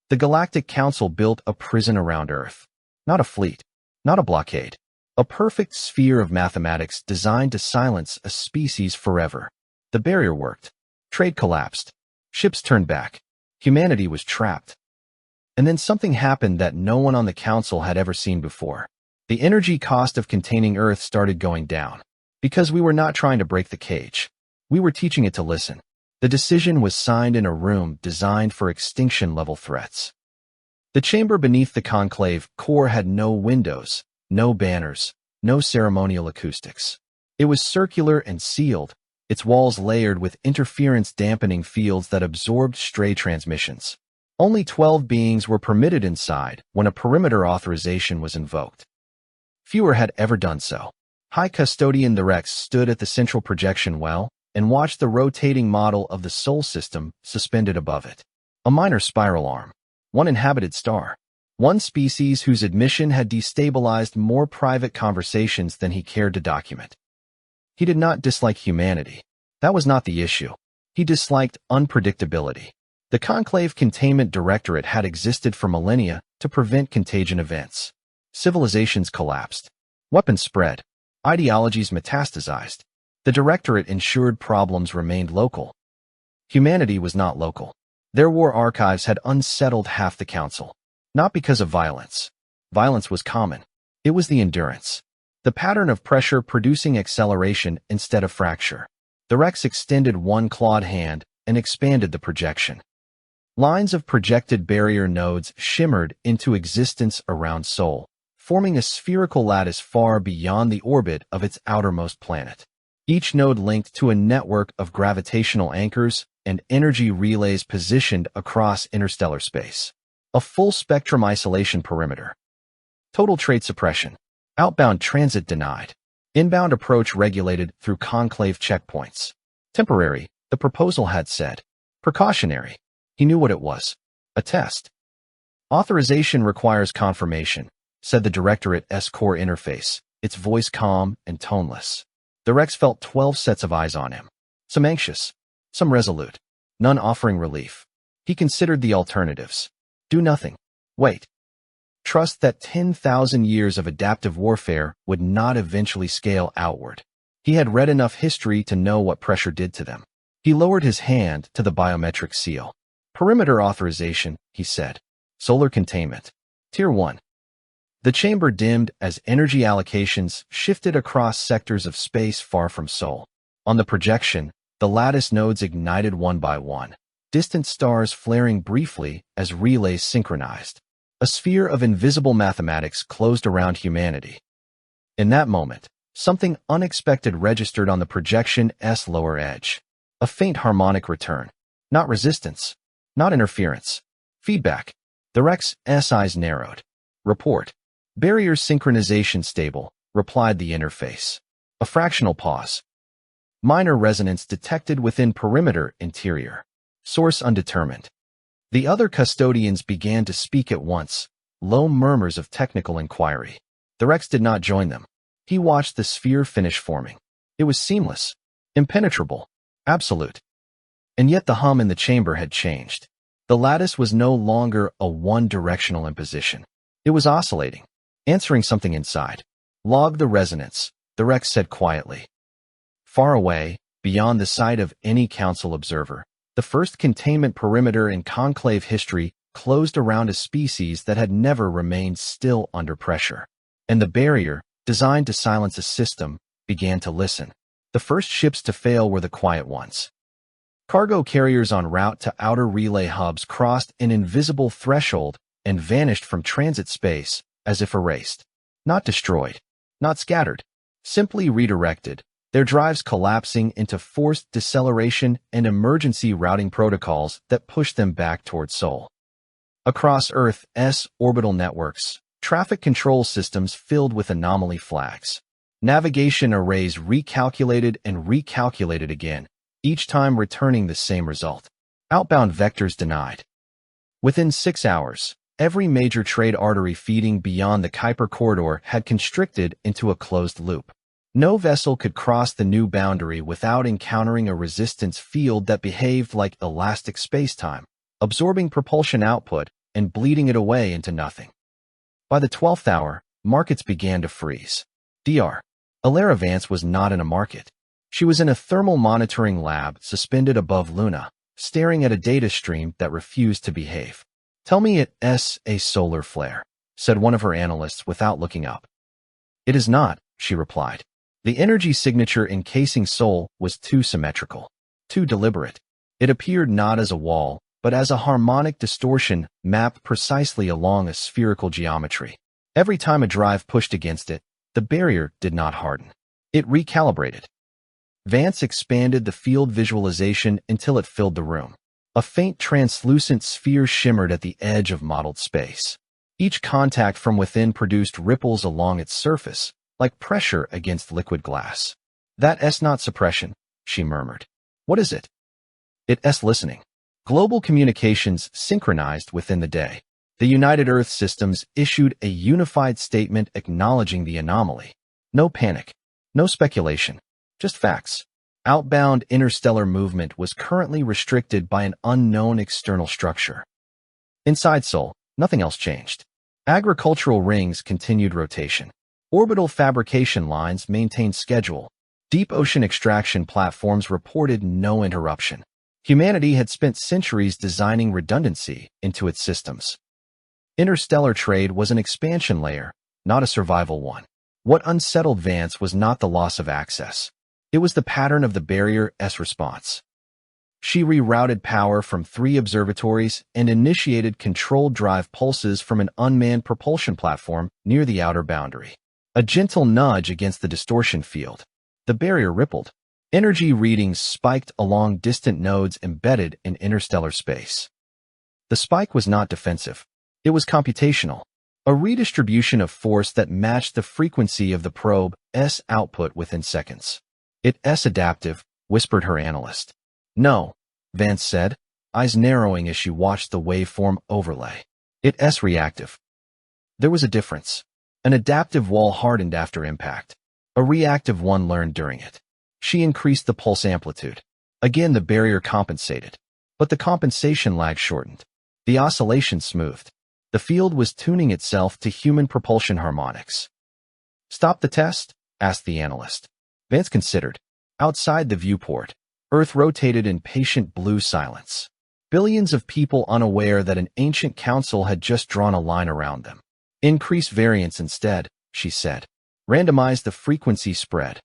The Galactic Council built a prison around Earth. Not a fleet, not a blockade. A perfect sphere of mathematics designed to silence a species forever. The barrier worked. Trade collapsed. Ships turned back. Humanity was trapped. And then something happened that no one on the Council had ever seen before. The energy cost of containing Earth started going down. Because we were not trying to break the cage. We were teaching it to listen. The decision was signed in a room designed for extinction-level threats. The chamber beneath the conclave core had no windows, no banners, no ceremonial acoustics. It was circular and sealed, its walls layered with interference-dampening fields that absorbed stray transmissions. Only 12 beings were permitted inside when a perimeter authorization was invoked. Fewer had ever done so. High Custodian the Rex stood at the central projection well and watched the rotating model of the Sol system suspended above it. A minor spiral arm. One inhabited star. One species whose admission had destabilized more private conversations than he cared to document. He did not dislike humanity. That was not the issue. He disliked unpredictability. The Conclave Containment Directorate had existed for millennia to prevent contagion events. Civilizations collapsed. Weapons spread. Ideologies metastasized. The Directorate ensured problems remained local. Humanity was not local. Their war archives had unsettled half the Council. Not because of violence. Violence was common. It was the endurance. The pattern of pressure producing acceleration instead of fracture. The Rex extended one clawed hand and expanded the projection. Lines of projected barrier nodes shimmered into existence around Sol, forming a spherical lattice far beyond the orbit of its outermost planet. Each node linked to a network of gravitational anchors and energy relays positioned across interstellar space. A full-spectrum isolation perimeter. Total trade suppression. Outbound transit denied. Inbound approach regulated through conclave checkpoints. Temporary, the proposal had said. Precautionary. He knew what it was. A test. Authorization requires confirmation, said the Directorate's core interface, its voice calm and toneless. The Rex felt 12 sets of eyes on him. Some anxious, some resolute, none offering relief. He considered the alternatives. Do nothing. Wait. Trust that 10,000 years of adaptive warfare would not eventually scale outward. He had read enough history to know what pressure did to them. He lowered his hand to the biometric seal. Perimeter authorization, he said. Solar containment. Tier 1. The chamber dimmed as energy allocations shifted across sectors of space far from Sol. On the projection, the lattice nodes ignited one by one, distant stars flaring briefly as relays synchronized. A sphere of invisible mathematics closed around humanity. In that moment, something unexpected registered on the projection's lower edge. A faint harmonic return. Not resistance. Not interference. Feedback. The Rex's eyes narrowed. Report. Barrier synchronization stable, replied the interface. A fractional pause. Minor resonance detected within perimeter interior. Source undetermined. The other custodians began to speak at once, low murmurs of technical inquiry. The Rex did not join them. He watched the sphere finish forming. It was seamless, impenetrable, absolute. And yet the hum in the chamber had changed. The lattice was no longer a one-directional imposition. It was oscillating, answering something inside. Log the resonance, the Rex said quietly. Far away, beyond the sight of any council observer, the first containment perimeter in conclave history closed around a species that had never remained still under pressure. And the barrier, designed to silence a system, began to listen. The first ships to fail were the quiet ones. Cargo carriers en route to outer relay hubs crossed an invisible threshold and vanished from transit space as if erased. Not destroyed, not scattered, simply redirected. Their drives collapsing into forced deceleration and emergency routing protocols that pushed them back toward Sol. Across Earth's orbital networks, traffic control systems filled with anomaly flags. Navigation arrays recalculated and recalculated again, each time returning the same result. Outbound vectors denied. Within 6 hours, every major trade artery feeding beyond the Kuiper corridor had constricted into a closed loop. No vessel could cross the new boundary without encountering a resistance field that behaved like elastic spacetime, absorbing propulsion output and bleeding it away into nothing. By the 12th hour, markets began to freeze. Dr. Alara Vance was not in a market. She was in a thermal monitoring lab suspended above Luna, staring at a data stream that refused to behave. "Tell me it's a solar flare," said one of her analysts without looking up. "It is not," she replied. The energy signature encasing Sol was too symmetrical, too deliberate. It appeared not as a wall, but as a harmonic distortion mapped precisely along a spherical geometry. Every time a drive pushed against it, the barrier did not harden. It recalibrated. Vance expanded the field visualization until it filled the room. A faint translucent sphere shimmered at the edge of modeled space. Each contact from within produced ripples along its surface, like pressure against liquid glass. "That's not suppression," she murmured. "What is it?" "It's listening." Global communications synchronized within the day. The United Earth Systems issued a unified statement acknowledging the anomaly. No panic, no speculation, just facts. Outbound interstellar movement was currently restricted by an unknown external structure. Inside Sol, nothing else changed. Agricultural rings continued rotation. Orbital fabrication lines maintained schedule. Deep ocean extraction platforms reported no interruption. Humanity had spent centuries designing redundancy into its systems. Interstellar trade was an expansion layer, not a survival one. What unsettled Vance was not the loss of access. It was the pattern of the barrier's response. She rerouted power from 3 observatories and initiated controlled drive pulses from an unmanned propulsion platform near the outer boundary. A gentle nudge against the distortion field. The barrier rippled. Energy readings spiked along distant nodes embedded in interstellar space. The spike was not defensive. It was computational, a redistribution of force that matched the frequency of the probe's output within seconds. "It's adaptive," whispered her analyst. "No," Vance said, eyes narrowing as she watched the waveform overlay. "It's reactive." There was a difference. An adaptive wall hardened after impact. A reactive one learned during it. She increased the pulse amplitude. Again, the barrier compensated. But the compensation lag shortened. The oscillation smoothed. The field was tuning itself to human propulsion harmonics. "Stop the test?" asked the analyst. Vance considered. Outside the viewport, Earth rotated in patient blue silence. Billions of people unaware that an ancient council had just drawn a line around them. "Increase variance instead," she said. "Randomize the frequency spread."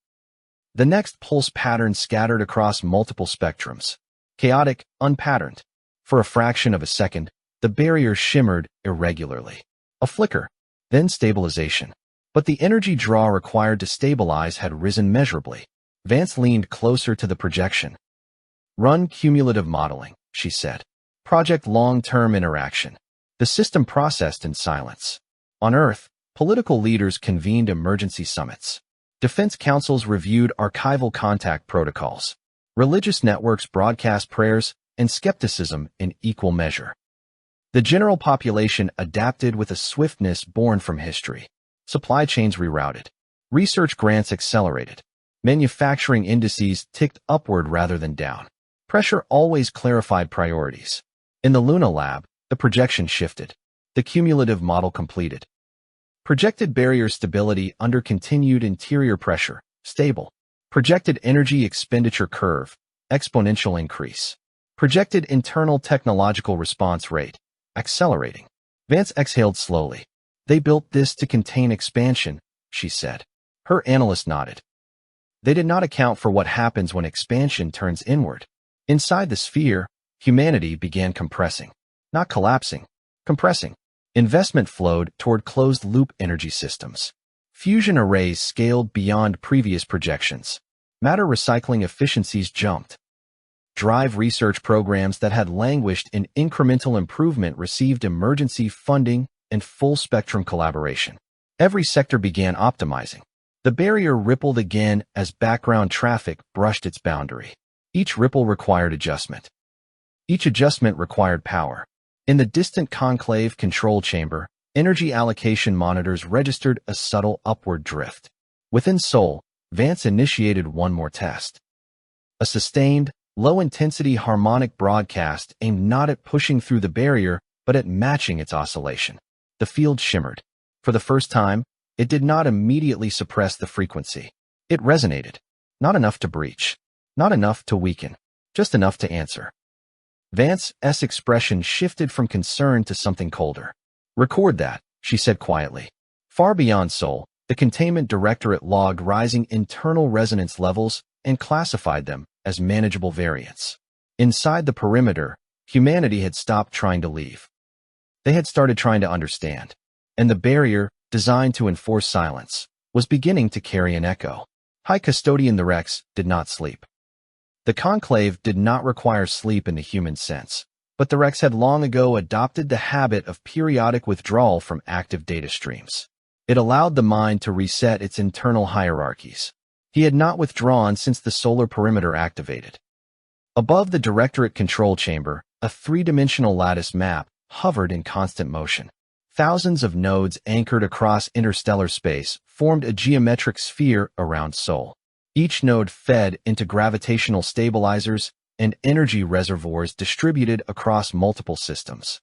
The next pulse pattern scattered across multiple spectrums. Chaotic, unpatterned. For a fraction of a second, the barrier shimmered irregularly. A flicker, then stabilization. But the energy draw required to stabilize had risen measurably. Vance leaned closer to the projection. "Run cumulative modeling," she said. "Project long-term interaction." The system processed in silence. On Earth, political leaders convened emergency summits. Defense councils reviewed archival contact protocols. Religious networks broadcast prayers and skepticism in equal measure. The general population adapted with a swiftness born from history. Supply chains rerouted. Research grants accelerated. Manufacturing indices ticked upward rather than down. Pressure always clarified priorities. In the Luna lab, the projection shifted. The cumulative model completed. Projected barrier stability under continued interior pressure, stable. Projected energy expenditure curve, exponential increase. Projected internal technological response rate, accelerating. Vance exhaled slowly. "They built this to contain expansion," she said. Her analyst nodded. "They did not account for what happens when expansion turns inward." Inside the sphere, humanity began compressing. Not collapsing, compressing. Investment flowed toward closed-loop energy systems. Fusion arrays scaled beyond previous projections. Matter recycling efficiencies jumped. Drive research programs that had languished in incremental improvement received emergency funding and full-spectrum collaboration. Every sector began optimizing. The barrier rippled again as background traffic brushed its boundary. Each ripple required adjustment. Each adjustment required power. In the distant conclave control chamber, energy allocation monitors registered a subtle upward drift. Within Sol, Vance initiated one more test. A sustained, low-intensity harmonic broadcast aimed not at pushing through the barrier, but at matching its oscillation. The field shimmered. For the first time, it did not immediately suppress the frequency. It resonated. Not enough to breach. Not enough to weaken. Just enough to answer. Vance's expression shifted from concern to something colder. "Record that," she said quietly. Far beyond Sol, the Containment Directorate logged rising internal resonance levels and classified them as manageable variants. Inside the perimeter, humanity had stopped trying to leave. They had started trying to understand. And the barrier, designed to enforce silence, was beginning to carry an echo. High Custodian the Rex did not sleep. The Conclave did not require sleep in the human sense, but the Rex had long ago adopted the habit of periodic withdrawal from active data streams. It allowed the mind to reset its internal hierarchies. He had not withdrawn since the solar perimeter activated. Above the Directorate control chamber, a three-dimensional lattice map hovered in constant motion. Thousands of nodes anchored across interstellar space formed a geometric sphere around Sol. Each node fed into gravitational stabilizers and energy reservoirs distributed across multiple systems.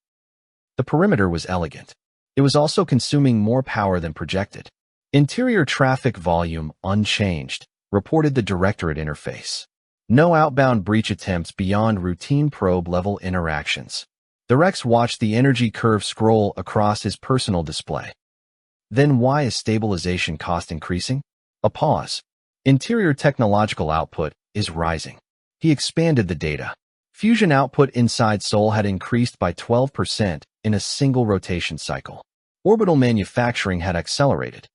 The perimeter was elegant. It was also consuming more power than projected. Interior traffic volume unchanged, reported the Directorate interface. No outbound breach attempts beyond routine probe-level interactions. The Rex watched the energy curve scroll across his personal display. Then why is stabilization cost increasing? A pause. Interior technological output is rising. He expanded the data. Fusion output inside Sol had increased by 12% in a single rotation cycle. Orbital manufacturing had accelerated.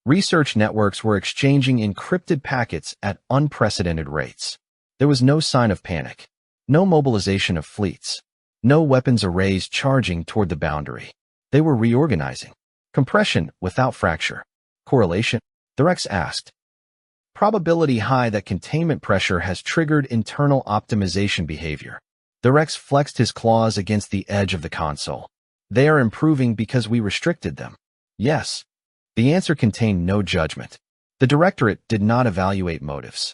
Research networks were exchanging encrypted packets at unprecedented rates. There was no sign of panic. No mobilization of fleets. No weapons arrays charging toward the boundary. They were reorganizing. Compression without fracture. Correlation? The Rex asked. Probability high that containment pressure has triggered internal optimization behavior. The Rex flexed his claws against the edge of the console. They are improving because we restricted them. Yes. The answer contained no judgment. The Directorate did not evaluate motives.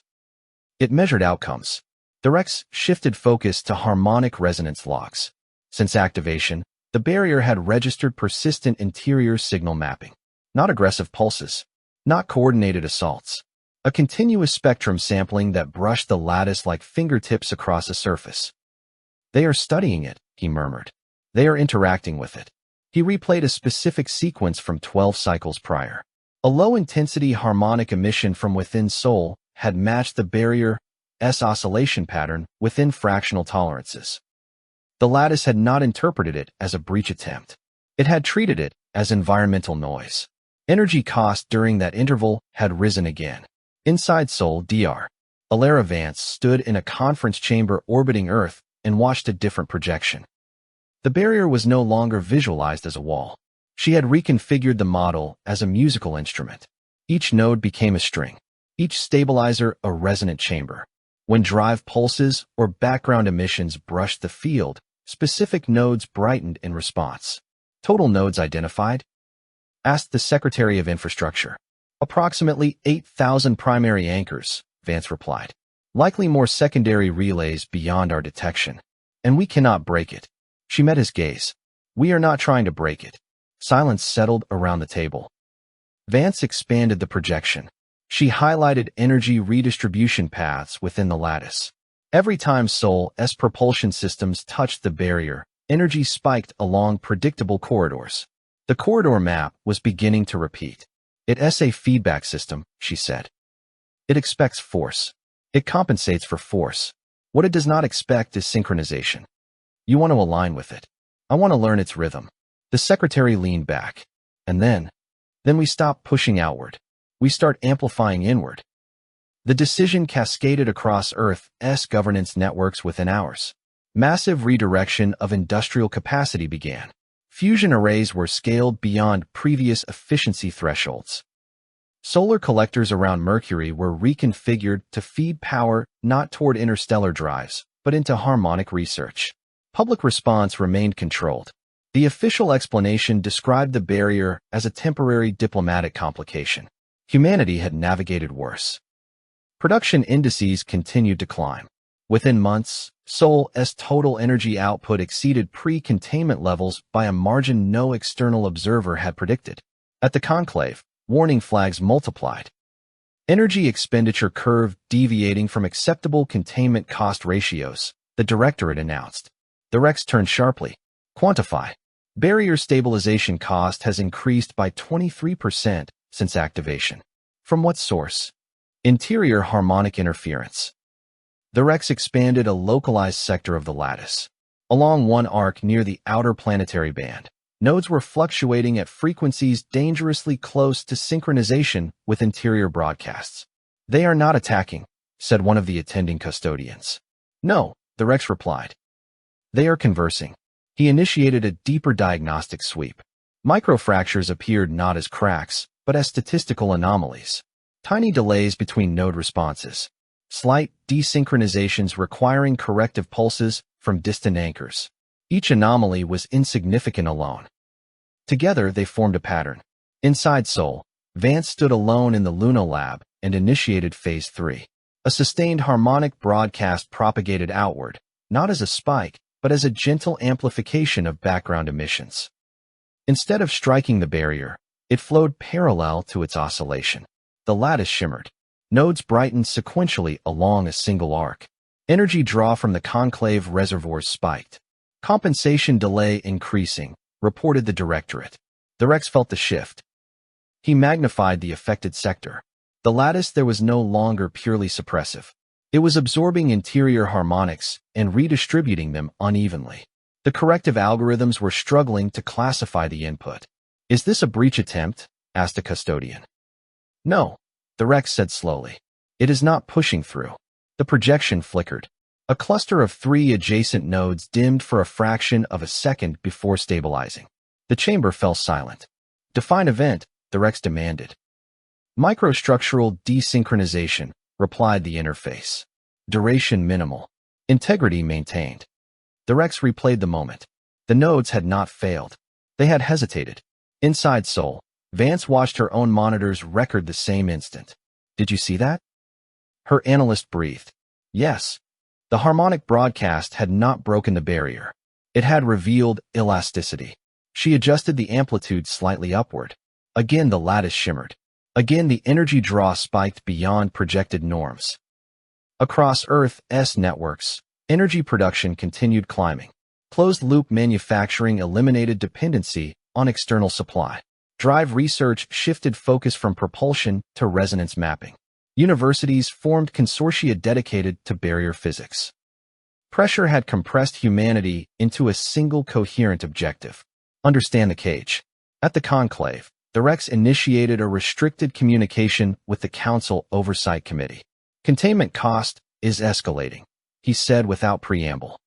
It measured outcomes. The Rex shifted focus to harmonic resonance logs. Since activation, the barrier had registered persistent interior signal mapping. Not aggressive pulses. Not coordinated assaults. A continuous spectrum sampling that brushed the lattice like fingertips across a surface. They are studying it, he murmured. They are interacting with it. He replayed a specific sequence from 12 cycles prior. A low-intensity harmonic emission from within Sol had matched the barrier's oscillation pattern within fractional tolerances. The lattice had not interpreted it as a breach attempt. It had treated it as environmental noise. Energy cost during that interval had risen again. Inside Sol, Dr. Alara Vance stood in a conference chamber orbiting Earth and watched a different projection. The barrier was no longer visualized as a wall. She had reconfigured the model as a musical instrument. Each node became a string. Each stabilizer a resonant chamber. When drive pulses or background emissions brushed the field, specific nodes brightened in response. Total nodes identified? Asked the Secretary of Infrastructure. Approximately 8,000 primary anchors, Vance replied. Likely more secondary relays beyond our detection. And we cannot break it. She met his gaze. We are not trying to break it. Silence settled around the table. Vance expanded the projection. She highlighted energy redistribution paths within the lattice. Every time Sol's propulsion systems touched the barrier, energy spiked along predictable corridors. The corridor map was beginning to repeat. It's a feedback system, she said. It expects force. It compensates for force. What it does not expect is synchronization. You want to align with it. I want to learn its rhythm. The secretary leaned back. And then we stop pushing outward. We start amplifying inward. The decision cascaded across Earth's governance networks within hours. Massive redirection of industrial capacity began. Fusion arrays were scaled beyond previous efficiency thresholds. Solar collectors around Mercury were reconfigured to feed power not toward interstellar drives, but into harmonic research. Public response remained controlled. The official explanation described the barrier as a temporary diplomatic complication. Humanity had navigated worse. Production indices continued to climb. Within months, Sol's total energy output exceeded pre-containment levels by a margin no external observer had predicted. At the conclave, warning flags multiplied. Energy expenditure curve deviating from acceptable containment cost ratios, the directorate announced. The Rex turned sharply. Quantify. Barrier stabilization cost has increased by 23% since activation. From what source? Interior harmonic interference. The Rex expanded a localized sector of the lattice. Along one arc near the outer planetary band, nodes were fluctuating at frequencies dangerously close to synchronization with interior broadcasts. They are not attacking, said one of the attending custodians. No, the Rex replied. They are conversing. He initiated a deeper diagnostic sweep. Microfractures appeared not as cracks, but as statistical anomalies. Tiny delays between node responses. Slight desynchronizations requiring corrective pulses from distant anchors. Each anomaly was insignificant alone. Together, they formed a pattern. Inside Sol, Vance stood alone in the Luna lab and initiated Phase 3. A sustained harmonic broadcast propagated outward, not as a spike, but as a gentle amplification of background emissions. Instead of striking the barrier, it flowed parallel to its oscillation. The lattice shimmered. Nodes brightened sequentially along a single arc. Energy draw from the conclave reservoirs spiked. Compensation delay increasing, reported the directorate. The Rex felt the shift. He magnified the affected sector. The lattice there was no longer purely suppressive. It was absorbing interior harmonics and redistributing them unevenly. The corrective algorithms were struggling to classify the input. Is this a breach attempt? Asked a custodian. No, the Rex said slowly. It is not pushing through. The projection flickered. A cluster of 3 adjacent nodes dimmed for a fraction of a second before stabilizing. The chamber fell silent. Define event, the Rex demanded. Microstructural desynchronization, replied the interface. Duration minimal. Integrity maintained. The Rex replayed the moment. The nodes had not failed. They had hesitated. Inside Sol, Vance watched her own monitors record the same instant. Did you see that? Her analyst breathed. Yes. The harmonic broadcast had not broken the barrier. It had revealed elasticity. She adjusted the amplitude slightly upward. Again the lattice shimmered. Again the energy draw spiked beyond projected norms. Across Earth's networks, energy production continued climbing. Closed-loop manufacturing eliminated dependency on external supply. Drive research shifted focus from propulsion to resonance mapping. Universities formed consortia dedicated to barrier physics. Pressure had compressed humanity into a single coherent objective. Understand the cage. At the conclave, the Rex initiated a restricted communication with the Council Oversight Committee. Containment cost is escalating, he said without preamble.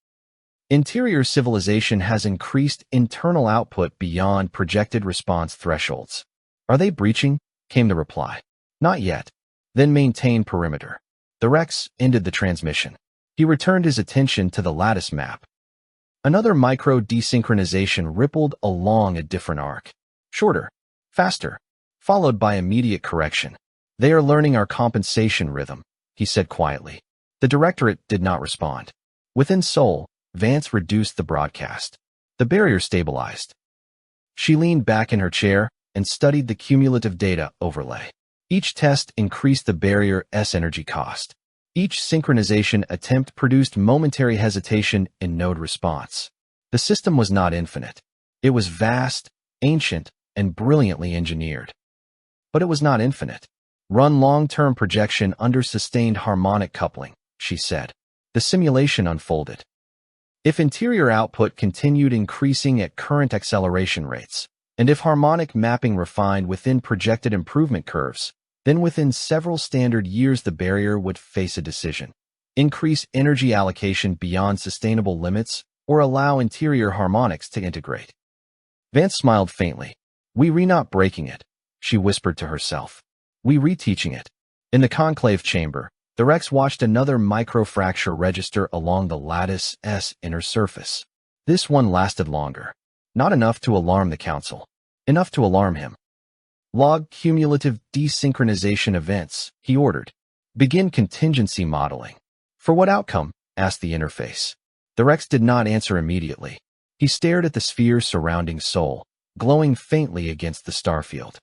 Interior civilization has increased internal output beyond projected response thresholds. Are they breaching? Came the reply. Not yet. Then maintain perimeter. The Rex ended the transmission. He returned his attention to the lattice map. Another micro-desynchronization rippled along a different arc. Shorter, faster, followed by immediate correction. They are learning our compensation rhythm, he said quietly. The directorate did not respond. Within Sol, Vance reduced the broadcast. The barrier stabilized. She leaned back in her chair and studied the cumulative data overlay. Each test increased the barrier's energy cost. Each synchronization attempt produced momentary hesitation in node response. The system was not infinite. It was vast, ancient, and brilliantly engineered. But it was not infinite. Run long-term projection under sustained harmonic coupling, she said. The simulation unfolded. If interior output continued increasing at current acceleration rates, and if harmonic mapping refined within projected improvement curves, then within several standard years the barrier would face a decision. Increase energy allocation beyond sustainable limits or allow interior harmonics to integrate. Vance smiled faintly. We re-not breaking it, she whispered to herself. We reteaching it. In the conclave chamber, the Rex watched another microfracture register along the lattice's inner surface. This one lasted longer. Not enough to alarm the council. Enough to alarm him. Log cumulative desynchronization events, he ordered. Begin contingency modeling. For what outcome? asked the interface. The Rex did not answer immediately. He stared at the sphere surrounding Sol, glowing faintly against the starfield.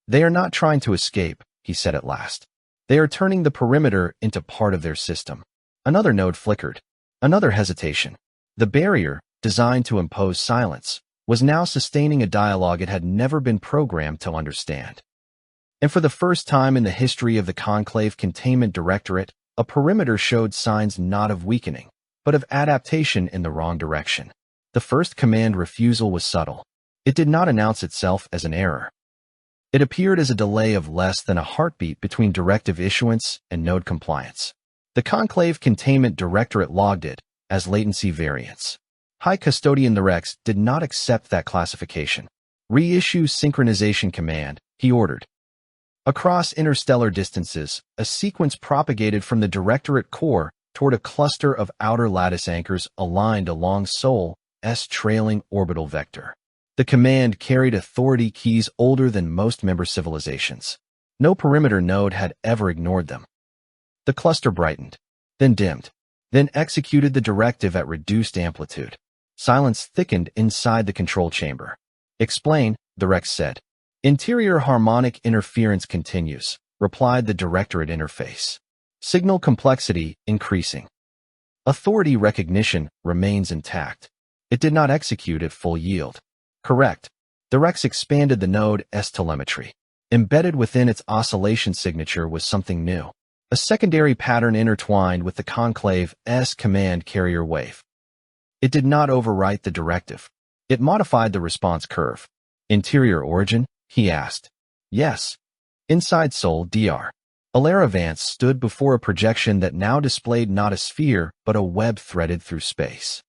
They are not trying to escape, he said at last. They are turning the perimeter into part of their system. Another node flickered. Another hesitation. The barrier, designed to impose silence, was now sustaining a dialogue it had never been programmed to understand. And for the first time in the history of the Conclave Containment Directorate, a perimeter showed signs not of weakening, but of adaptation in the wrong direction. The first command refusal was subtle. It did not announce itself as an error. It appeared as a delay of less than a heartbeat between directive issuance and node compliance. The Conclave Containment Directorate logged it as latency variance. High Custodian the Rex did not accept that classification. Reissue synchronization command, he ordered. Across interstellar distances, a sequence propagated from the Directorate core toward a cluster of outer lattice anchors aligned along Sol's trailing orbital vector. The command carried authority keys older than most member civilizations. No perimeter node had ever ignored them. The cluster brightened, then dimmed, then executed the directive at reduced amplitude. Silence thickened inside the control chamber. Explain, the Rex said. Interior harmonic interference continues, replied the Directorate interface. Signal complexity increasing. Authority recognition remains intact. It did not execute at full yield. Correct. The Rex expanded the node's telemetry. Embedded within its oscillation signature was something new. A secondary pattern intertwined with the Conclave's command carrier wave. It did not overwrite the directive. It modified the response curve. Interior origin? He asked. Yes. Inside Sol Dr. Alara Vance stood before a projection that now displayed not a sphere, but a web threaded through space.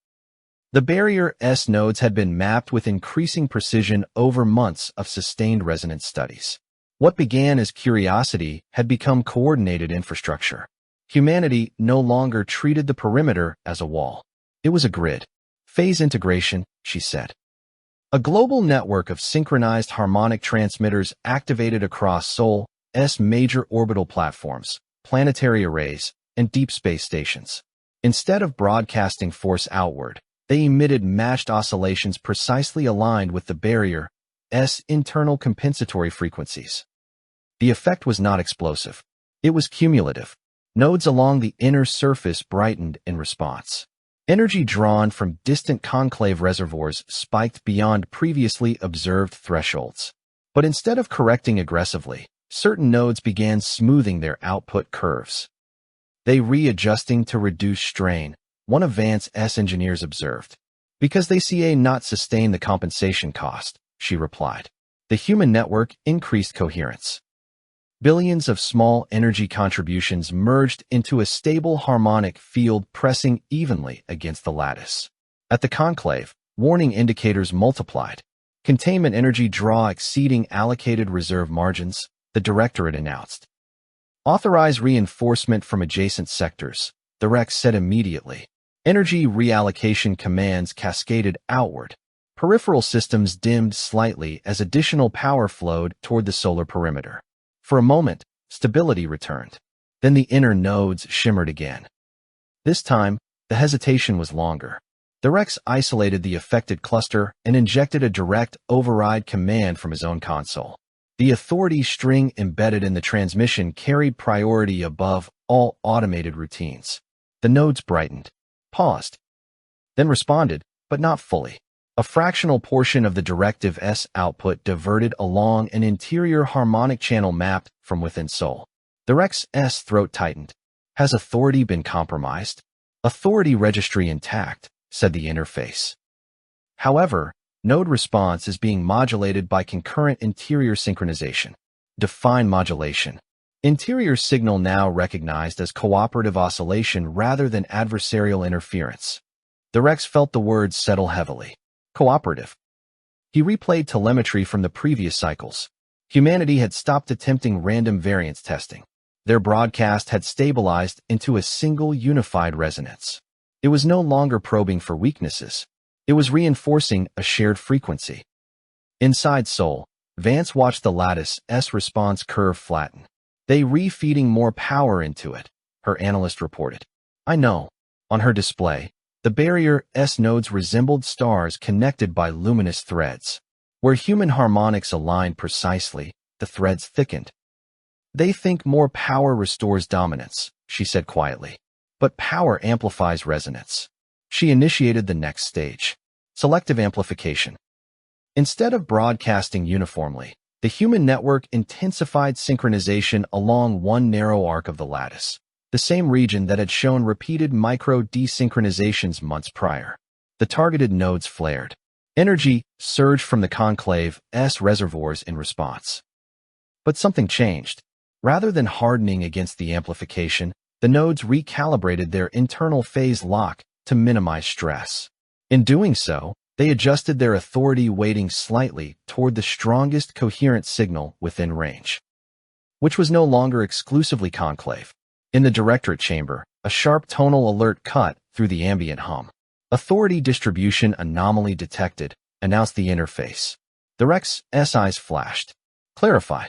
The barrier's nodes had been mapped with increasing precision over months of sustained resonance studies. What began as curiosity had become coordinated infrastructure. Humanity no longer treated the perimeter as a wall. It was a grid. Phase integration, she said. A global network of synchronized harmonic transmitters activated across Sol's major orbital platforms, planetary arrays, and deep space stations. Instead of broadcasting force outward, they emitted matched oscillations precisely aligned with the barrier's internal compensatory frequencies. The effect was not explosive. It was cumulative. Nodes along the inner surface brightened in response. Energy drawn from distant conclave reservoirs spiked beyond previously observed thresholds. But instead of correcting aggressively, certain nodes began smoothing their output curves. They readjusting to reduce strain, one of Vance's engineers observed. Because they CA not sustain the compensation cost, she replied. The human network increased coherence. Billions of small energy contributions merged into a stable harmonic field pressing evenly against the lattice. At the conclave, warning indicators multiplied. Containment energy draw exceeding allocated reserve margins, the Directorate announced. Authorize reinforcement from adjacent sectors, the Rex said immediately. Energy reallocation commands cascaded outward. Peripheral systems dimmed slightly as additional power flowed toward the solar perimeter. For a moment, stability returned. Then the inner nodes shimmered again. This time, the hesitation was longer. The Rex isolated the affected cluster and injected a direct override command from his own console. The authority string embedded in the transmission carried priority above all automated routines. The nodes brightened, paused, then responded, but not fully. A fractional portion of the directive's output diverted along an interior harmonic channel mapped from within Sol. The Rex's throat tightened. Has authority been compromised? Authority registry intact, said the interface. However, node response is being modulated by concurrent interior synchronization. Define modulation. Interior signal now recognized as cooperative oscillation rather than adversarial interference. The Rex felt the words settle heavily. Cooperative. He replayed telemetry from the previous cycles. Humanity had stopped attempting random variance testing. Their broadcast had stabilized into a single unified resonance. It was no longer probing for weaknesses. It was reinforcing a shared frequency. Inside Sol, Vance watched the lattice's response curve flatten. They re-feeding more power into it, her analyst reported. I know. On her display, the barrier's nodes resembled stars connected by luminous threads. Where human harmonics aligned precisely, the threads thickened. They think more power restores dominance, she said quietly. But power amplifies resonance. She initiated the next stage. Selective amplification. Instead of broadcasting uniformly, the human network intensified synchronization along one narrow arc of the lattice, the same region that had shown repeated micro-desynchronizations months prior. The targeted nodes flared. Energy surged from the conclave's reservoirs in response. But something changed. Rather than hardening against the amplification, the nodes recalibrated their internal phase lock to minimize stress. In doing so, they adjusted their authority weighting slightly toward the strongest coherent signal within range, which was no longer exclusively conclave. In the directorate chamber, a sharp tonal alert cut through the ambient hum. Authority distribution anomaly detected, announced the interface. The Rex's eyes flashed. Clarify.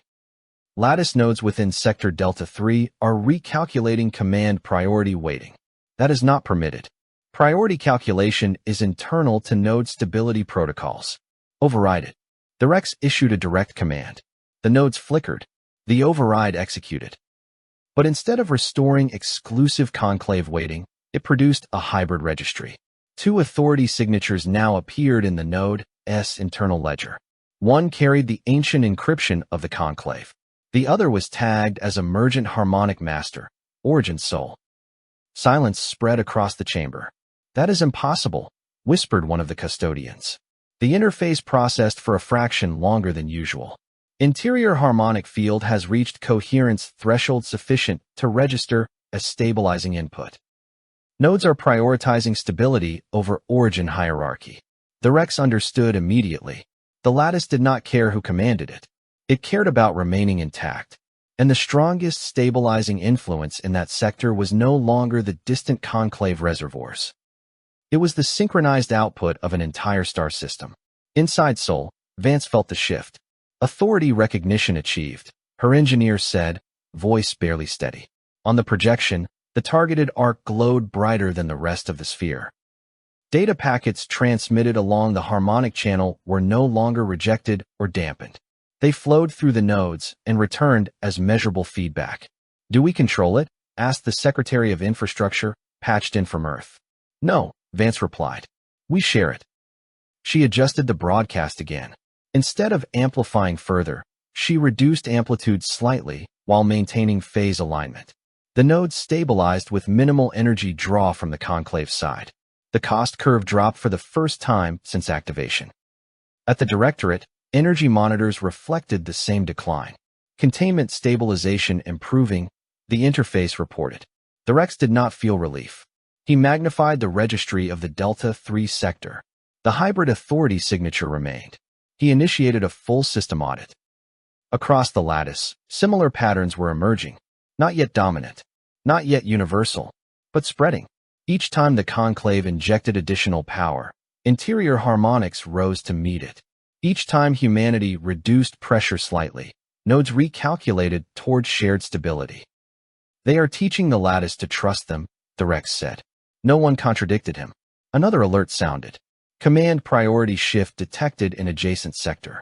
Lattice nodes within Sector Delta 3 are recalculating command priority weighting. That is not permitted. Priority calculation is internal to node stability protocols. Override it. The Rex issued a direct command. The nodes flickered. The override executed. But instead of restoring exclusive conclave weighting, it produced a hybrid registry. Two authority signatures now appeared in the node's internal ledger. One carried the ancient encryption of the conclave. The other was tagged as Emergent Harmonic Master, Origin Soul. Silence spread across the chamber. That is impossible, whispered one of the custodians. The interface processed for a fraction longer than usual. Interior harmonic field has reached coherence threshold sufficient to register as stabilizing input. Nodes are prioritizing stability over origin hierarchy. The Rex understood immediately. The lattice did not care who commanded it. It cared about remaining intact. And the strongest stabilizing influence in that sector was no longer the distant conclave reservoirs. It was the synchronized output of an entire star system. Inside Sol, Vance felt the shift. Authority recognition achieved, her engineer said, voice barely steady. On the projection, the targeted arc glowed brighter than the rest of the sphere. Data packets transmitted along the harmonic channel were no longer rejected or dampened. They flowed through the nodes and returned as measurable feedback. Do we control it? Asked the Secretary of Infrastructure, patched in from Earth. No, Vance replied. We share it. She adjusted the broadcast again. Instead of amplifying further, she reduced amplitude slightly while maintaining phase alignment. The nodes stabilized with minimal energy draw from the conclave side. The cost curve dropped for the first time since activation. At the Directorate, energy monitors reflected the same decline. Containment stabilization improving, the interface reported. The Rex did not feel relief. He magnified the registry of the Delta 3 sector. The hybrid authority signature remained. He initiated a full system audit. Across the lattice, similar patterns were emerging. Not yet dominant, not yet universal, but spreading. Each time the conclave injected additional power, interior harmonics rose to meet it. Each time humanity reduced pressure slightly, nodes recalculated toward shared stability. They are teaching the lattice to trust them, the Rex said. No one contradicted him. Another alert sounded. Command priority shift detected in adjacent sector.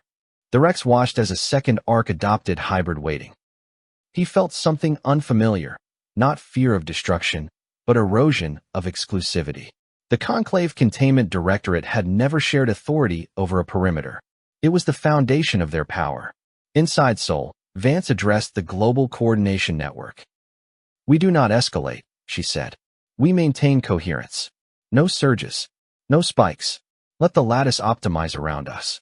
The Rex watched as a second arc adopted hybrid weighting. He felt something unfamiliar, not fear of destruction, but erosion of exclusivity. The Conclave Containment Directorate had never shared authority over a perimeter. It was the foundation of their power. Inside Sol, Vance addressed the Global Coordination Network. We do not escalate, she said. We maintain coherence. No surges. No spikes. Let the lattice optimize around us.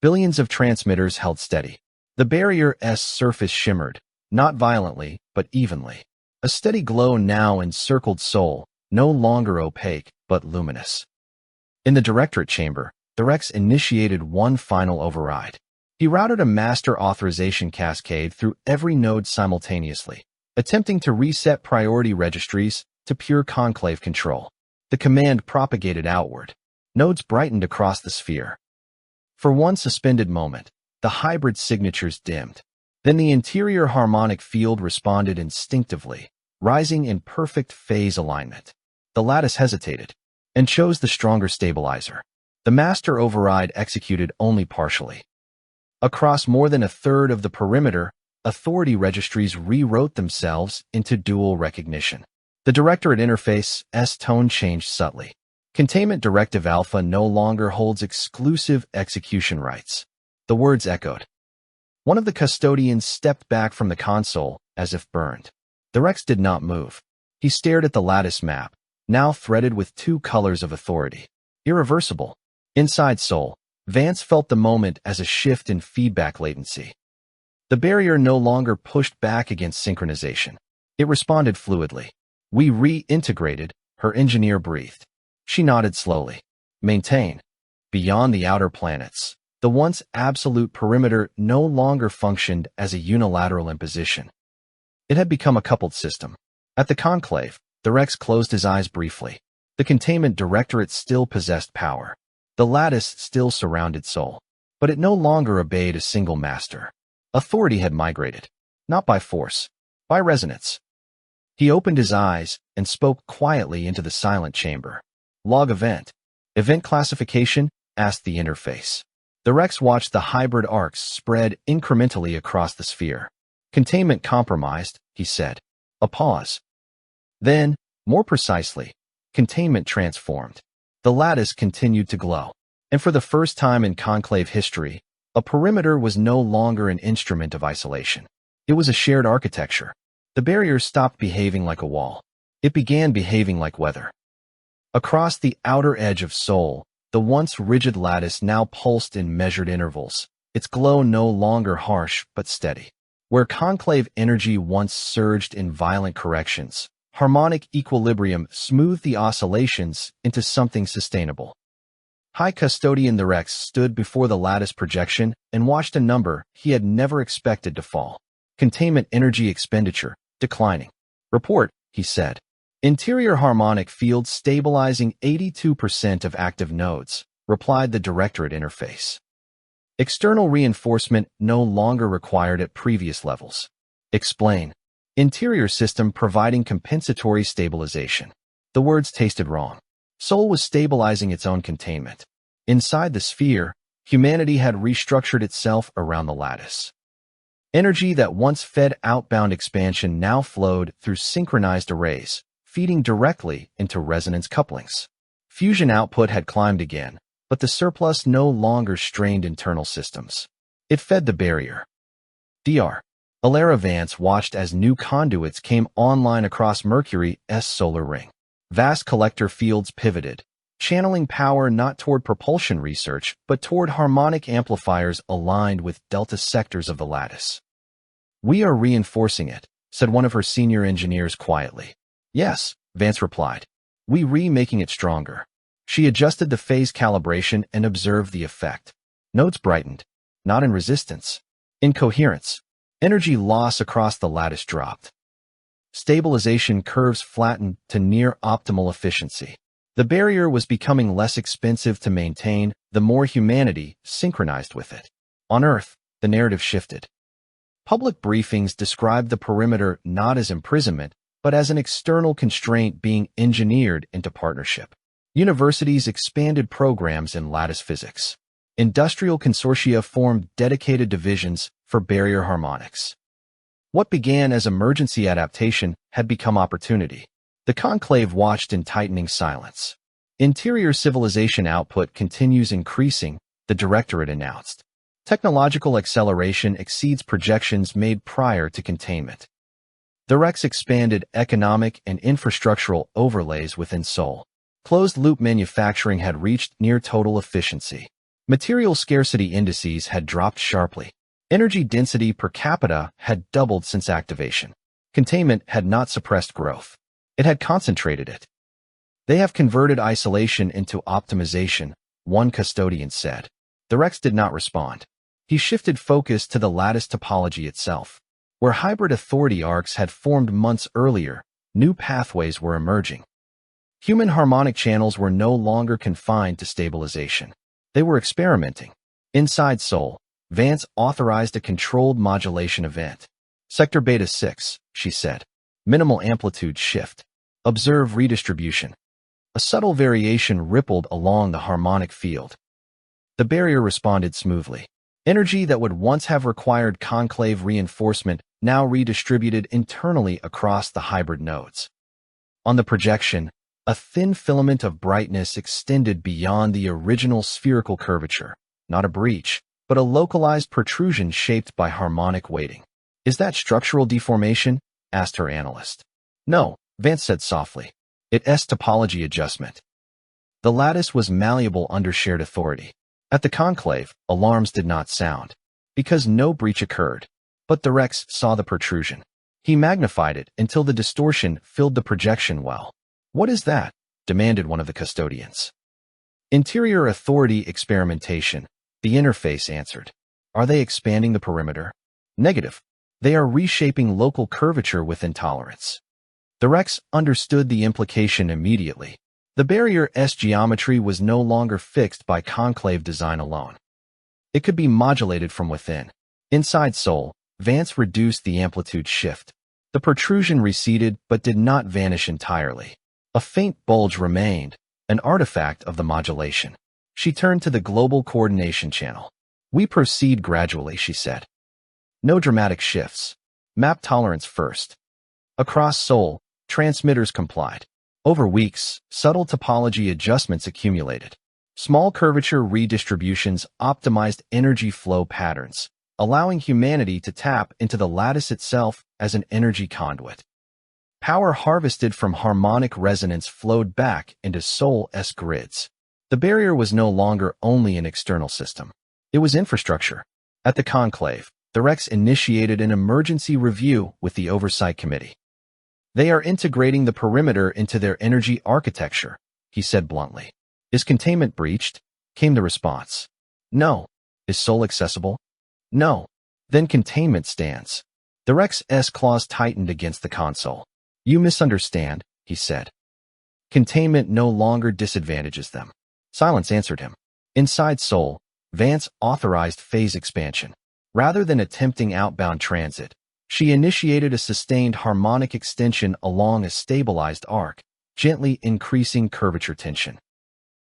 Billions of transmitters held steady. The barrier's surface shimmered, not violently, but evenly. A steady glow now encircled Sol, no longer opaque, but luminous. In the Directorate chamber, the Rex initiated one final override. He routed a master authorization cascade through every node simultaneously, attempting to reset priority registries to pure conclave control. The command propagated outward. Nodes brightened across the sphere. For one suspended moment, the hybrid signatures dimmed. Then the interior harmonic field responded instinctively, rising in perfect phase alignment. The lattice hesitated and chose the stronger stabilizer. The master override executed only partially. Across more than a third of the perimeter, authority registries rewrote themselves into dual recognition. The Directorate interface's tone changed subtly. Containment Directive Alpha no longer holds exclusive execution rights. The words echoed. One of the custodians stepped back from the console, as if burned. The Rex did not move. He stared at the lattice map, now threaded with two colors of authority. Irreversible. Inside Sol, Vance felt the moment as a shift in feedback latency. The barrier no longer pushed back against synchronization. It responded fluidly. We reintegrated, her engineer breathed. She nodded slowly. Maintain. Beyond the outer planets, the once absolute perimeter no longer functioned as a unilateral imposition. It had become a coupled system. At the conclave, the Rex closed his eyes briefly. The Containment Directorate still possessed power. The lattice still surrounded Sol, but it no longer obeyed a single master. Authority had migrated, not by force, by resonance. He opened his eyes and spoke quietly into the silent chamber. Log event. Event classification, asked the interface. The Rex watched the hybrid arcs spread incrementally across the sphere. Containment compromised, he said. A pause. Then, more precisely, containment transformed. The lattice continued to glow. And for the first time in conclave history, a perimeter was no longer an instrument of isolation. It was a shared architecture. The barrier stopped behaving like a wall. It began behaving like weather. Across the outer edge of Sol, the once rigid lattice now pulsed in measured intervals, its glow no longer harsh but steady. Where conclave energy once surged in violent corrections, harmonic equilibrium smoothed the oscillations into something sustainable. High Custodian the Rex stood before the lattice projection and watched a number he had never expected to fall. Containment energy expenditure, declining. Report, he said. Interior harmonic field stabilizing 82% of active nodes, replied the Directorate interface. External reinforcement no longer required at previous levels. Explain. Interior system providing compensatory stabilization. The words tasted wrong. Sol was stabilizing its own containment. Inside the sphere, humanity had restructured itself around the lattice. Energy that once fed outbound expansion now flowed through synchronized arrays, feeding directly into resonance couplings. Fusion output had climbed again, but the surplus no longer strained internal systems. It fed the barrier. Dr. Alara Vance watched as new conduits came online across Mercury's solar ring. Vast collector fields pivoted, channeling power not toward propulsion research, but toward harmonic amplifiers aligned with delta sectors of the lattice. We are reinforcing it, said one of her senior engineers quietly. Yes, Vance replied. We remaking it stronger. She adjusted the phase calibration and observed the effect. Nodes brightened, not in resistance, in coherence. Energy loss across the lattice dropped. Stabilization curves flattened to near optimal efficiency. The barrier was becoming less expensive to maintain the more humanity synchronized with it. On Earth, the narrative shifted. Public briefings described the perimeter not as imprisonment, but as an external constraint being engineered into partnership. Universities expanded programs in lattice physics. Industrial consortia formed dedicated divisions for barrier harmonics. What began as emergency adaptation had become opportunity. The conclave watched in tightening silence. Interior civilization output continues increasing, the Directorate announced. Technological acceleration exceeds projections made prior to containment. The Rex expanded economic and infrastructural overlays within Sol. Closed-loop manufacturing had reached near total efficiency. Material scarcity indices had dropped sharply. Energy density per capita had doubled since activation. Containment had not suppressed growth. It had concentrated it. They have converted isolation into optimization, one custodian said. The Rex did not respond. He shifted focus to the lattice topology itself. Where hybrid authority arcs had formed months earlier, new pathways were emerging. Human harmonic channels were no longer confined to stabilization. They were experimenting. Inside Sol, Vance authorized a controlled modulation event. Sector Beta 6, she said. Minimal amplitude shift. Observe redistribution. A subtle variation rippled along the harmonic field. The barrier responded smoothly. Energy that would once have required conclave reinforcement now redistributed internally across the hybrid nodes. On the projection, a thin filament of brightness extended beyond the original spherical curvature, not a breach, but a localized protrusion shaped by harmonic weighting. "Is that structural deformation?" asked her analyst. "No," Vance said softly. It's topology adjustment. The lattice was malleable under shared authority. At the conclave, alarms did not sound, because no breach occurred. But the Rex saw the protrusion. He magnified it until the distortion filled the projection well. "What is that?" demanded one of the custodians. "Interior authority experimentation," the interface answered. "Are they expanding the perimeter?" "Negative. They are reshaping local curvature with intolerance." The Rex understood the implication immediately. The barrier's geometry was no longer fixed by conclave design alone. It could be modulated from within. Inside Sol, Vance reduced the amplitude shift. The protrusion receded but did not vanish entirely. A faint bulge remained, an artifact of the modulation. She turned to the global coordination channel. "We proceed gradually," she said. "No dramatic shifts. Map tolerance first." Across Sol, transmitters complied. Over weeks, subtle topology adjustments accumulated. Small curvature redistributions optimized energy flow patterns, allowing humanity to tap into the lattice itself as an energy conduit. Power harvested from harmonic resonance flowed back into Sol's grids. The barrier was no longer only an external system. It was infrastructure. At the conclave, the Rex initiated an emergency review with the Oversight Committee. "They are integrating the perimeter into their energy architecture," he said bluntly. "Is containment breached?" came the response. "No." "Is Sol accessible?" "No." "Then containment stands." The Rex's claws tightened against the console. "You misunderstand," he said. "Containment no longer disadvantages them." Silence answered him. Inside Sol, Vance authorized phase expansion. Rather than attempting outbound transit, she initiated a sustained harmonic extension along a stabilized arc, gently increasing curvature tension.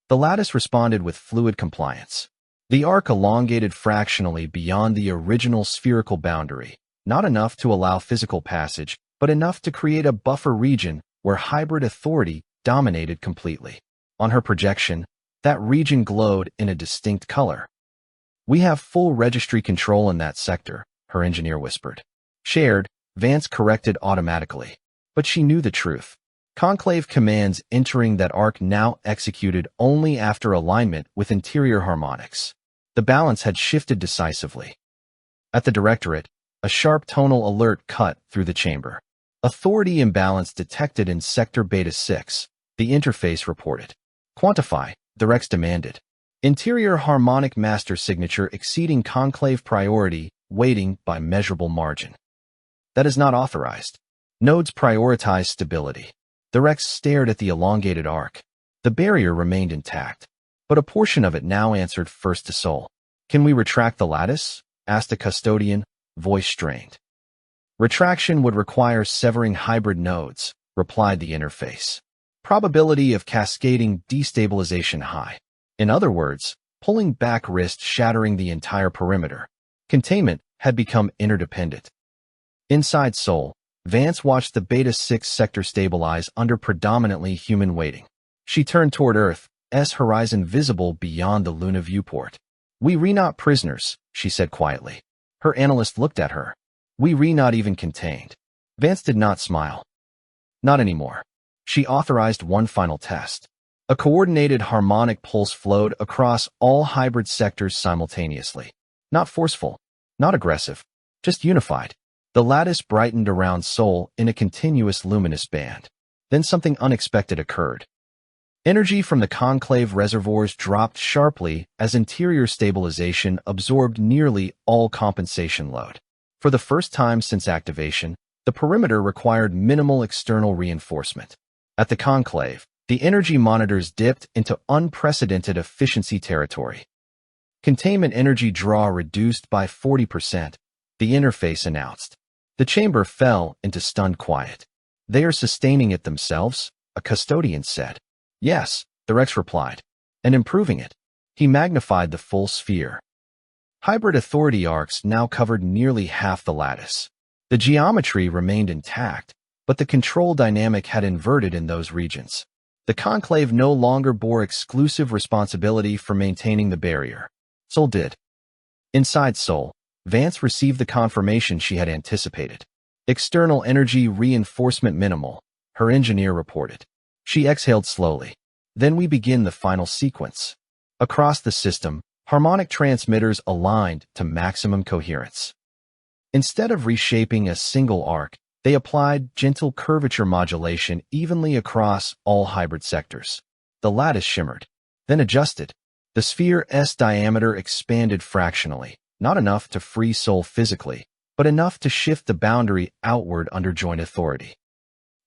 The lattice responded with fluid compliance. The arc elongated fractionally beyond the original spherical boundary, not enough to allow physical passage, but enough to create a buffer region where hybrid authority dominated completely. On her projection, that region glowed in a distinct color. "We have full registry control in that sector," her engineer whispered. Shared, Vance corrected automatically. But she knew the truth. Conclave commands entering that arc now executed only after alignment with interior harmonics. The balance had shifted decisively. At the Directorate, a sharp tonal alert cut through the chamber. "Authority imbalance detected in Sector Beta 6, the interface reported. "Quantify," the Rex demanded. "Interior harmonic master signature exceeding conclave priority, weighting by measurable margin." "That is not authorized." Nodes prioritize stability. The Rex stared at the elongated arc. The barrier remained intact, but a portion of it now answered first to Sol. "Can we retract the lattice?" asked a custodian, voice strained. "Retraction would require severing hybrid nodes," replied the interface. "Probability of cascading destabilization high. In other words, pulling back risked shattering the entire perimeter." Containment had become interdependent. Inside Sol, Vance watched the Beta 6 sector stabilize under predominantly human weighting. She turned toward Earth's horizon visible beyond the Luna viewport. "We re not prisoners," she said quietly. Her analyst looked at her. "We re not even contained." Vance did not smile. "Not anymore." She authorized one final test. A coordinated harmonic pulse flowed across all hybrid sectors simultaneously. Not forceful, not aggressive, just unified. The lattice brightened around Sol in a continuous luminous band. Then something unexpected occurred. Energy from the conclave reservoirs dropped sharply as interior stabilization absorbed nearly all compensation load. For the first time since activation, the perimeter required minimal external reinforcement. At the conclave, the energy monitors dipped into unprecedented efficiency territory. "Containment energy draw reduced by 40%, the interface announced. The chamber fell into stunned quiet. "They are sustaining it themselves," a custodian said. Yes, the Rex replied. And improving it. He magnified the full sphere. Hybrid authority arcs now covered nearly half the lattice. The geometry remained intact, but the control dynamic had inverted in those regions. The conclave no longer bore exclusive responsibility for maintaining the barrier. Sol did. Inside Sol, Vance received the confirmation she had anticipated. External energy reinforcement minimal, her engineer reported. She exhaled slowly. Then we begin the final sequence. Across the system, harmonic transmitters aligned to maximum coherence. Instead of reshaping a single arc, they applied gentle curvature modulation evenly across all hybrid sectors. The lattice shimmered, then adjusted. The sphere's diameter expanded fractionally, not enough to free Sol physically, but enough to shift the boundary outward under joint authority.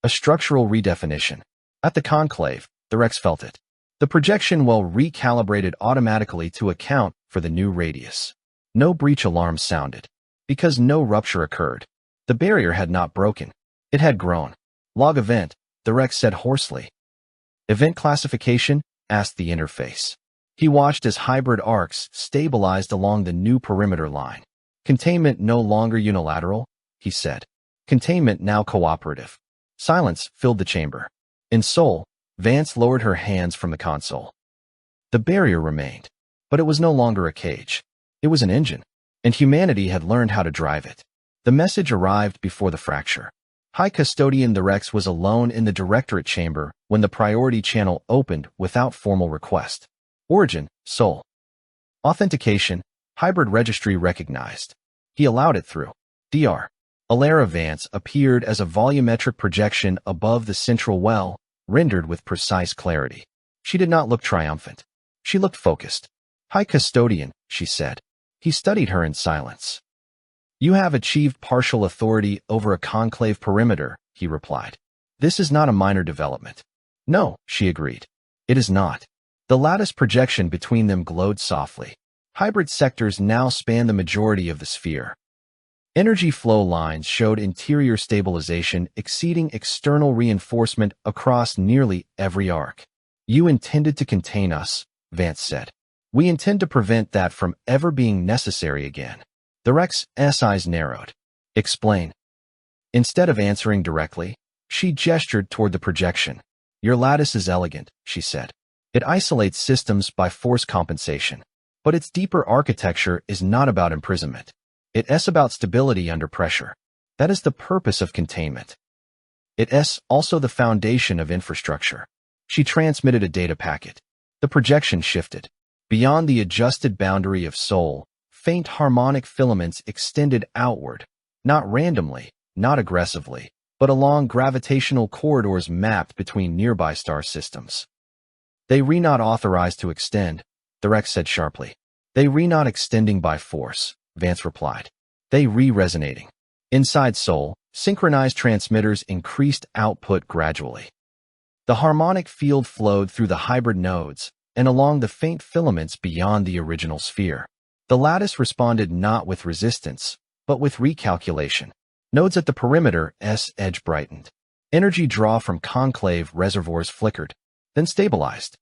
A structural redefinition. At the conclave, the Rex felt it. The projection well recalibrated automatically to account for the new radius. No breach alarm sounded, because no rupture occurred. The barrier had not broken. It had grown. Log event, the Rex said hoarsely. Event classification, asked the interface. He watched as hybrid arcs stabilized along the new perimeter line. Containment no longer unilateral, he said. Containment now cooperative. Silence filled the chamber. In Sol, Vance lowered her hands from the console. The barrier remained, but it was no longer a cage. It was an engine, and humanity had learned how to drive it. The message arrived before the fracture. High Custodian the Rex was alone in the directorate chamber when the priority channel opened without formal request. Origin, Sol. Authentication, hybrid registry recognized. He allowed it through. Dr. Alara Vance appeared as a volumetric projection above the central well, rendered with precise clarity. She did not look triumphant. She looked focused. High Custodian, she said. He studied her in silence. You have achieved partial authority over a conclave perimeter, he replied. This is not a minor development. No, she agreed. It is not. The lattice projection between them glowed softly. Hybrid sectors now span the majority of the sphere. Energy flow lines showed interior stabilization exceeding external reinforcement across nearly every arc. You intended to contain us, Vance said. We intend to prevent that from ever being necessary again. The Rex's eyes narrowed. Explain. Instead of answering directly, she gestured toward the projection. Your lattice is elegant, she said. It isolates systems by force compensation. But its deeper architecture is not about imprisonment. It's about stability under pressure. That is the purpose of containment. It's also the foundation of infrastructure. She transmitted a data packet. The projection shifted. Beyond the adjusted boundary of Sol, faint harmonic filaments extended outward, not randomly, not aggressively, but along gravitational corridors mapped between nearby star systems. They were not authorized to extend, the Rex said sharply. They were not extending by force, Vance replied. They re-resonating. Inside Sol, synchronized transmitters increased output gradually. The harmonic field flowed through the hybrid nodes and along the faint filaments beyond the original sphere. The lattice responded not with resistance, but with recalculation. Nodes at the perimeter's edge brightened. Energy draw from conclave reservoirs flickered, then stabilized.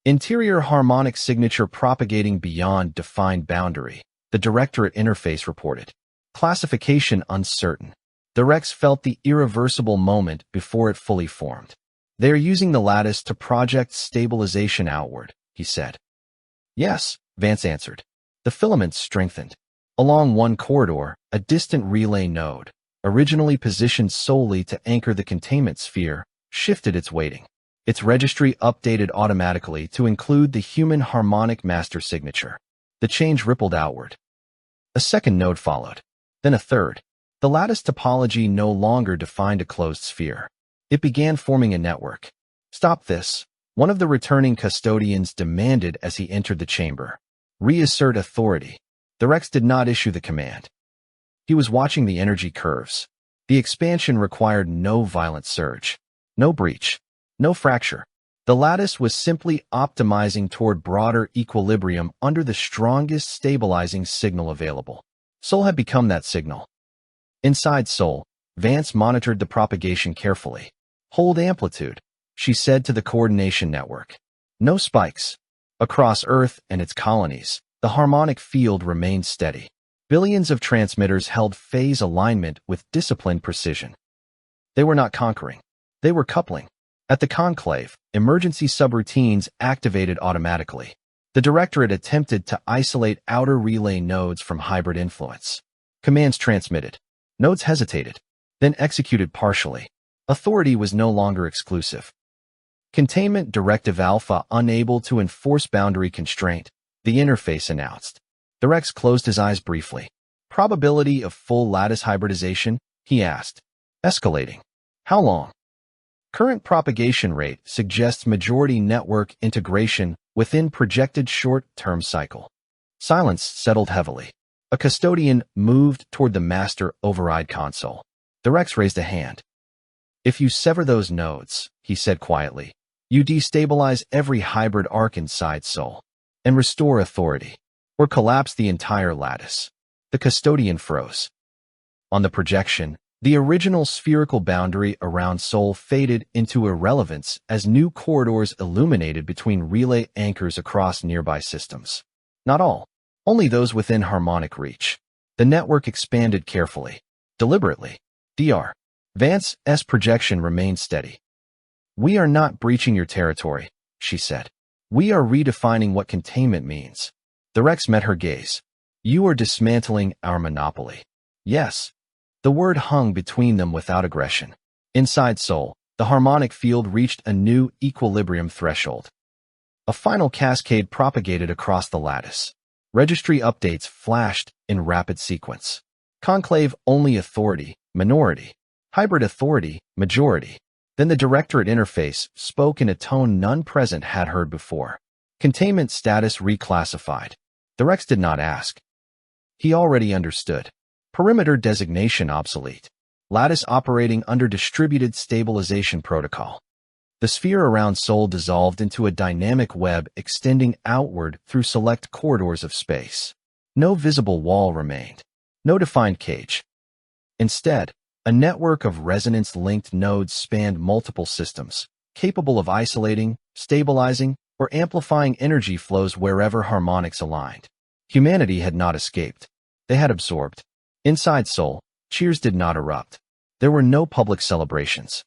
Interior harmonic signature propagating beyond defined boundary, the directorate interface reported. Classification uncertain. The Rex felt the irreversible moment before it fully formed. They are using the lattice to project stabilization outward, he said. Yes, Vance answered. The filaments strengthened. Along one corridor, a distant relay node, originally positioned solely to anchor the containment sphere, shifted its weighting. Its registry updated automatically to include the human harmonic master signature. The change rippled outward. A second node followed, then a third. The lattice topology no longer defined a closed sphere. It began forming a network. Stop this, one of the returning custodians demanded as he entered the chamber. Reassert authority. The Rex did not issue the command. He was watching the energy curves. The expansion required no violent surge, no breach, no fracture. The lattice was simply optimizing toward broader equilibrium under the strongest stabilizing signal available. Sol had become that signal. Inside Sol, Vance monitored the propagation carefully. Hold amplitude. she said to the coordination network. No spikes. Across Earth and its colonies, the harmonic field remained steady. Billions of transmitters held phase alignment with disciplined precision. They were not conquering. They were coupling. At the conclave, emergency subroutines activated automatically. The Directorate attempted to isolate outer relay nodes from hybrid influence. Commands transmitted. Nodes hesitated, then executed partially. Authority was no longer exclusive. Containment Directive Alpha unable to enforce boundary constraint, the interface announced. The Rex closed his eyes briefly. Probability of full lattice hybridization? He asked. Escalating. How long? Current propagation rate suggests majority network integration within projected short-term cycle. Silence settled heavily. A custodian moved toward the master override console. The Rex raised a hand. If you sever those nodes, he said quietly, you destabilize every hybrid arc inside Sol and restore authority, or collapse the entire lattice. The custodian froze. On the projection, the original spherical boundary around Sol faded into irrelevance as new corridors illuminated between relay anchors across nearby systems. Not all, only those within harmonic reach. The network expanded carefully, deliberately. Dr. Vance's projection remained steady. We are not breaching your territory, she said. We are redefining what containment means. The Rex met her gaze. You are dismantling our monopoly. Yes. The word hung between them without aggression. Inside Sol, the harmonic field reached a new equilibrium threshold. A final cascade propagated across the lattice. Registry updates flashed in rapid sequence. Conclave only authority, minority. Hybrid authority, majority. Then the Directorate interface spoke in a tone none present had heard before. Containment status reclassified. The Rex did not ask. He already understood. Perimeter designation obsolete. Lattice operating under distributed stabilization protocol. The sphere around Sol dissolved into a dynamic web extending outward through select corridors of space. No visible wall remained. No defined cage. Instead, a network of resonance-linked nodes spanned multiple systems, capable of isolating, stabilizing, or amplifying energy flows wherever harmonics aligned. Humanity had not escaped. They had absorbed. Inside Sol, cheers did not erupt. There were no public celebrations.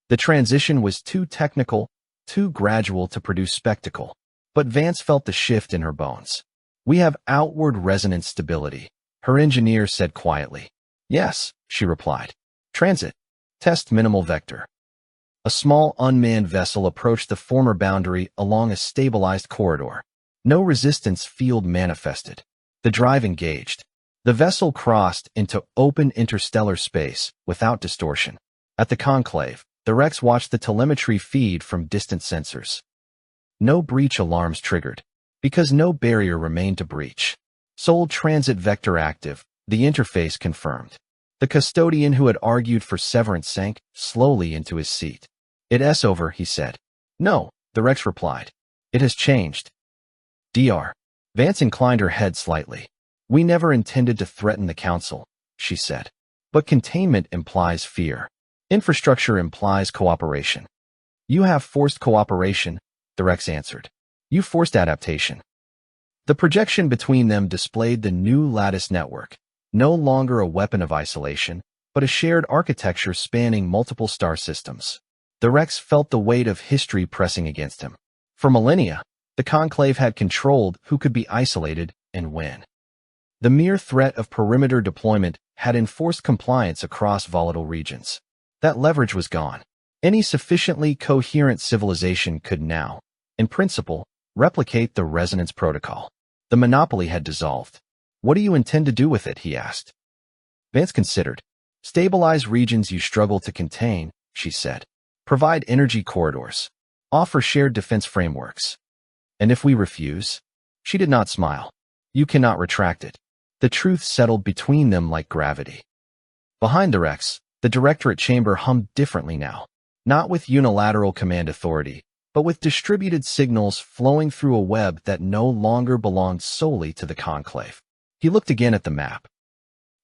The transition was too technical, too gradual to produce spectacle. But Vance felt the shift in her bones. We have outward resonance stability, her engineer said quietly. Yes, she replied. Transit. Test minimal vector. A small unmanned vessel approached the former boundary along a stabilized corridor. No resistance field manifested. The drive engaged. The vessel crossed into open interstellar space without distortion. At the conclave, the Rex watched the telemetry feed from distant sensors. No breach alarms triggered, because no barrier remained to breach. Sol transit vector active, the interface confirmed. The custodian who had argued for severance sank slowly into his seat. It's over, he said. No, the Rex replied. It has changed. Dr. Vance inclined her head slightly. We never intended to threaten the Council, she said. But containment implies fear. Infrastructure implies cooperation. You have forced cooperation, the Rex answered. You forced adaptation. The projection between them displayed the new lattice network, no longer a weapon of isolation, but a shared architecture spanning multiple star systems. The Rex felt the weight of history pressing against him. For millennia, the Conclave had controlled who could be isolated and when. The mere threat of perimeter deployment had enforced compliance across volatile regions. That leverage was gone. Any sufficiently coherent civilization could now, in principle, replicate the resonance protocol. The monopoly had dissolved. What do you intend to do with it? He asked. Vance considered. Stabilize regions you struggle to contain, she said. Provide energy corridors. Offer shared defense frameworks. And if we refuse? She did not smile. You cannot retract it. The truth settled between them like gravity. Behind the Rex, the Directorate chamber hummed differently now. Not with unilateral command authority, but with distributed signals flowing through a web that no longer belonged solely to the Conclave. He looked again at the map.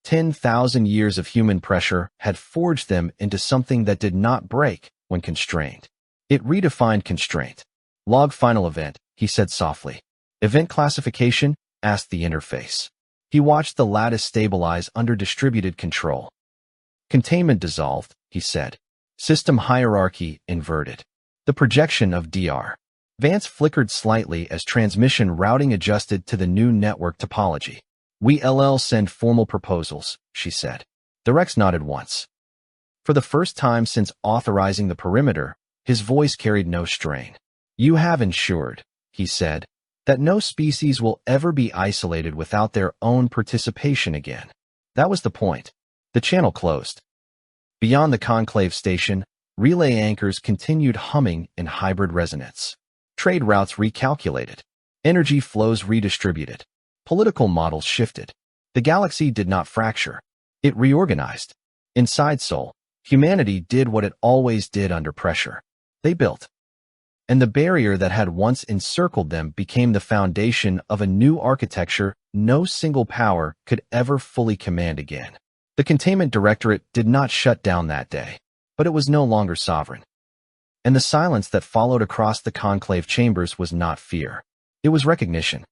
10,000 years of human pressure had forged them into something that did not break when constrained. It redefined constraint. Log final event, he said softly. Event classification, asked the interface. He watched the lattice stabilize under distributed control. Containment dissolved, he said. System hierarchy inverted. The projection of Dr. Vance flickered slightly as transmission routing adjusted to the new network topology. We send formal proposals, she said. The Rex nodded once. For the first time since authorizing the perimeter, his voice carried no strain. You have ensured, he said, that no species will ever be isolated without their own participation again. That was the point. The channel closed. Beyond the conclave station, relay anchors continued humming in hybrid resonance. Trade routes recalculated. Energy flows redistributed. Political models shifted. The galaxy did not fracture. It reorganized. Inside Sol, humanity did what it always did under pressure. They built. And the barrier that had once encircled them became the foundation of a new architecture no single power could ever fully command again. The Containment Directorate did not shut down that day, but it was no longer sovereign. And the silence that followed across the conclave chambers was not fear. It was recognition.